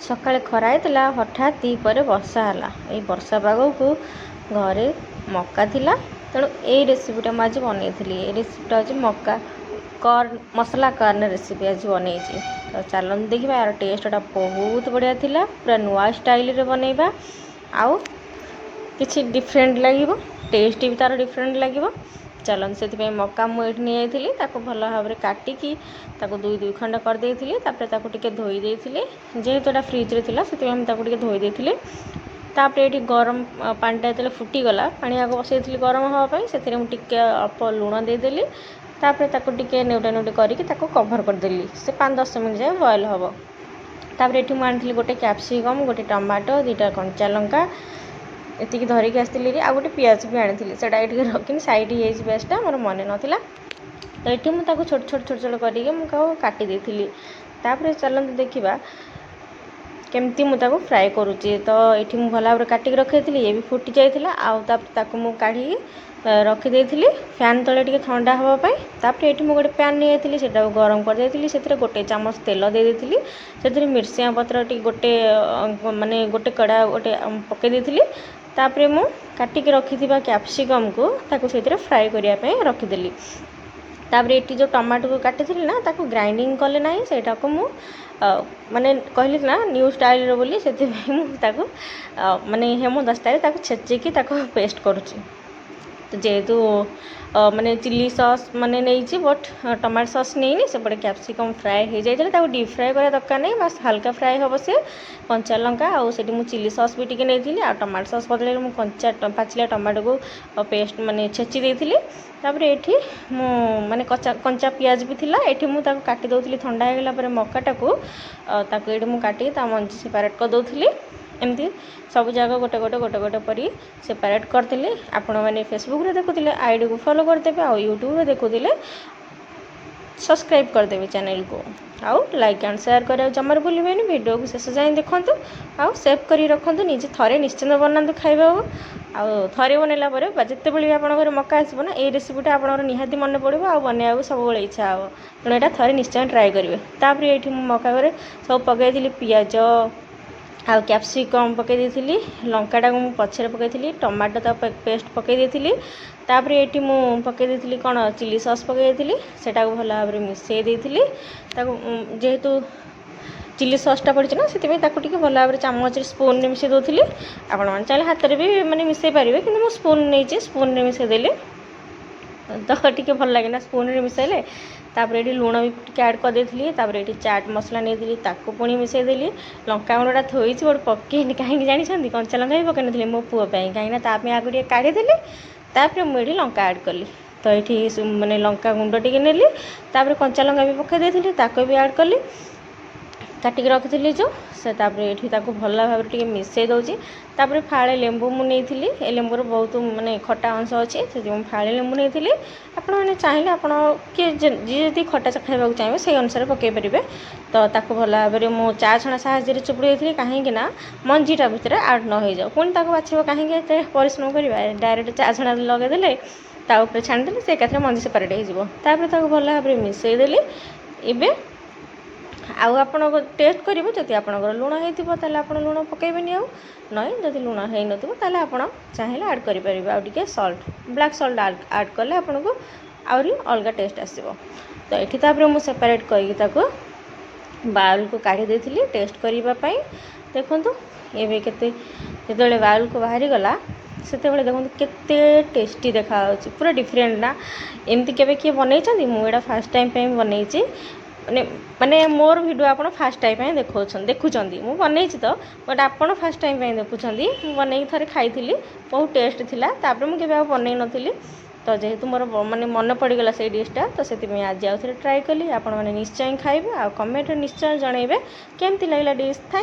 सकाळे खरा होता हठात दीपर वर्षा है। ये वर्षा पाग को घरे मक्का थिला तेणु ये रेसिपीटा मुझे बनई ये रेसिपीटा हूँ मक्का कॉर्न मसला कॉर्न रेसिपी आज बनई। तो चलते देखा यार टेस्टा बहुत बढ़िया थिला पूरा नुआ स्टाइल रे बनइबा आउ किछि डिफरेंट लगे टेस्ट भी तार डिफरेंट लगे। चलन से मक्का मुझे नहीं भल भाव में काटिकी दुई दुई खंड करदे टे धोई देती जेहेतु एटा फ्रिज्रे थी से धोई देती। ये गरम पानीटा जो फुटीगला पानी आग बसई गरम हाँपाई से अल्प लुण देदेली टे नेउटा नेउटी करके कभर करदेली से 5-10 मिनट जाए बॉयल हम। तापर ये मुझे गोटे कैप्सिकम गोटे टमाटो 2टा कंचा लंका एति धरिकी आसती आ गोटे पियाज भी आनी से रखी सैड पियाजटा मोर मन नाला। तो ये मुझे छोट छोट छोट छोट करके काटी देती। तापर चलते देखा केमती मुझे फ्राए करुच्ची। तो ये मुझे भल भाव काटिक रखी ये भी फुटी जाइए आउ मुझे काढ़ी रखीदे फैन तले टे ठंडा हाँपाई। तापर ये मुझे गोटे पैन नहीं से गरम करदेली से गोटे चामच तेल दे देती से मिर्सिया पत्र गोटे माने गोटे कड़ा गोटे पकईदी। तापर मु काटिक रखी कैप्सिकम को फ्राए करने रखीदेली। तापर ये जो टमाटो को काटी ना ग्राइंडिंग कले ना सेटा को मु माने कहली ना न्यू स्टाइल बोली से माने हेमदस्ता छेचिकी पेस्ट करुच्ची। तो जेहेतु माने चिली सॉस माने नहीं बट टमाटो सॉस नहीं से बड़े कैप्सिकम फ्राए हो जाए डीप फ्राए करा दरकार नहीं बस हल्का फ्राए हम से कंचा लंका आउ से चिली सॉस भी टी नहीं आ टमाटो सॉस बदले मुझे कंचा पाचिला टमाटो को पेस्ट माने छेची देती। तापर ये माने कंचा पियाज भी थिला ये मुझे काटी दौली ठंडा होगा पर मक्काटा को ये मुझे काटी मंजी सेपारेट कर दौली। एमती सब जगह गोटे गोटे गोटे गोटे परी सेपारेट करते आपण मैंने फेसबुक रे देखुले आईडी को फॉलो करदेवे आ यूट्यूब रे देखुले सब्सक्राइब करदेवे चैनल को आउ लाइक एंड शेयर करा जमार भूलें। वीडियो को शेष जाए देखूँ आउ सेव कर रखु निजे थे निश्चिंत बनातु खाइबा आउ थे बनैला जिते बड़े आप मक्का आसो ना ये रेसिपीटा आप निहाती मन पड़ो आ बनवा सब इच्छा हे तेणु यहाँ थे निश्चय ट्राए करेंगे। तापर ये मक्का सब पकई पियाज आ कैप्सिकम पकई देती लंकाटा को पछरे पकई टमाटो पेस्ट पकई देती। तापर ये मुझे पकई देती कौन चिली सॉस पकई देती सेटा को भल भाव में मिसई देती जेहेतु चिली सॉसटा पड़ी ना से भल भाव में चामच स्पून में मिसई दूसरी आपण चाहिए हाथ में भी माने मिसई पारे कि मुझे स्पून नहीं स्पून में मिसई देली तो टी भल लगे ना स्पून में मिसैले। तापर ये लुण भी टी ऐड कर देती तापर ये चाट मसला नहीं पुणी मिसई देली लंका गुंडा थोड़ी बट पकईनी कहीं जानते कंचा लंका भी पकई नी मो पुओ कहीं ताप आगे टे काढ़ीदेली तापर मुझे लंका ऐड कली। तो ये माने लंका गुंड टी नेली तापर कंचा लंका भी पकई देती भी ऐड कली काटिक रखी जो से ये भल भाव में मिसई दूसरी। तापर फाड़े लेंबू मुझे ए लेंबूर बहुत माने खटा अंश अच्छे से फाड़े लेंबू नहीं आपने चाहिए आप जी खटा खाइबा चाहिए से अनुसार पकई पारे। तो भल भाव में मो चा छणा साहय चुपुड़ी देती कहीं मंजीटा भितर आड न हो जाओ पुणी बाछव कहीं परिश्रम करवा डायरेक्ट चा छणा लगेदेले ताऊपर छाणीदेले से एकाथरे मंजी सेपारेट हो भल भाव में मिसई देली। एबे आउ आपण टेस्ट करेंगे जदि आप लुण होता आप लुण पकईबेनि आउ नई जदि लुण हो ना आप चाहिए ऐड करेंगे आउे सल्ट ब्लैक सल्ट ऐड कले आपन को आहरी अलग टेस्ट आसो। तो ये तापर मुझे सेपारेट करके बाउल को काढ़ी देती टेस्ट करने देखूँ ये केते बाउल को बाहरी गला से देखो केते टेस्टी देखा पूरा डिफरेंट ना एमती केबे किए बनई मुझे फर्स्ट टाइम बनई माने मोर वीडियो आप फास्ट टाइम देखुं मुझे बनई तो बट आप फास्ट टाइम देखुं बनई थे खाई बहुत टेस्ट थिला तापर मुझे बनई नी। तो जेहेतु मोर माने मन पड़गला से डिशटा तो से आज आउ थे ट्राए कली आप निश्चय खाइबे आ कमेंट निश्चय जनइबे केमती लगला डिश।